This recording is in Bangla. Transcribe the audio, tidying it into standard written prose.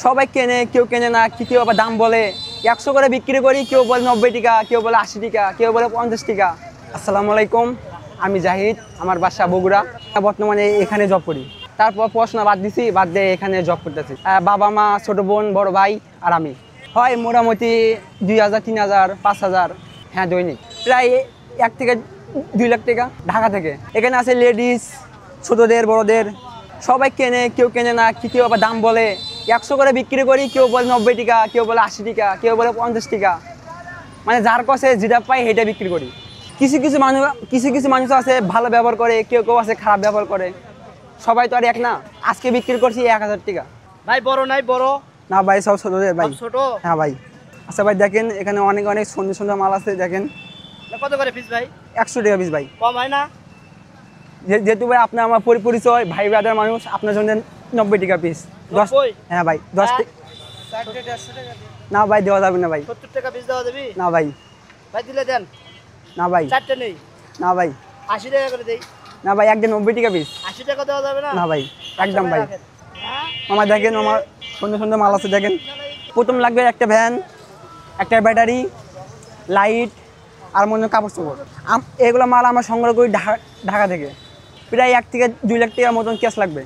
সবাই কেনে, কেউ কেনে না, কেউ আবার দাম বলে 100 করে বিক্রি করি, কেউ বলে 90 টাকা, কেউ বলে 80 টাকা, কেউ বলে 50 টাকা। আসসালামু আলাইকুম, আমি জাহিদ, আমার বাসা বগুড়া। বর্তমানে এখানে জব করি। তারপর পড়াশোনা বাদ দিছি, বাদ দিয়ে এখানে জব করতেছি। বাবা মা, ছোট বোন, বড় ভাই আর আমি। হয় মোটামুটি 2000, 3000, 5000, হ্যাঁ দৈনিক প্রায় 1 থেকে 2 লাখ টাকা। ঢাকা থেকে এখানে আছে লেডিস, ছোটদের বড়দের সবাই কেনে, কেউ কেনে না, কেউ আবার দাম বলে 100 করে বিক্রি করি, কেউ বলে 90 টাকা, কেউ বলে 80 টাকা, কেউ বলে 50 টাকা। মানে যার কাছে যেটা পাই সেটা বিক্রি করি। কিছু মানুষ আছে ভালো ব্যবহার করে, কেউ কেউ আছে খারাপ ব্যবহার করে। সবাই তো আর এক না। আজকে বিক্রি করছি 1000 টাকা। ভাই বড় নাই বড় না ভাই, সব ছোটদের ভাই। ছোট। হ্যাঁ ভাই। আচ্ছা ভাই, দেখেন এখানে অনেক অনেক সুন্দর সুন্দর মাল আছে। দেখেন কত করে পিস ভাই? 100 টাকা পিস ভাই। কম হয় না? যেহেতু ভাই আপনার আমার পরিচয় ভাই ব্রাদার মানুষ, আপনার জন্য 90 টাকা পিস। 10। 90? হ্যাঁ ভাই, 10 হ্যাঁ। টাকা। না ভাই, দেওয়া যাবে না ভাই। 70 টাকা পিস দেওয়া যাবি? না ভাই। ভাই দিলে দেন। না ভাই। 4টে নেই। না ভাই। 80 টাকা করে দেই। না ভাই, একদম 90 টাকা পিস। 80 টাকা দেওয়া যাবে না? না ভাই, একদম ভাই। হ্যাঁ? আমার দেখেন, আমার সুন্দর সুন্দর মাল আছে। দেখেন প্রথম লাগবে একটা ভ্যান, একটা ব্যাটারি, লাইট আর মনে হয় কাপড় চোপড়। এগুলো মাল আমরা সংগ্রহ করি ঢাকা থেকে। প্রায় 1 থেকে 2 লাখ টাকার মতন ক্যাশ লাগবে।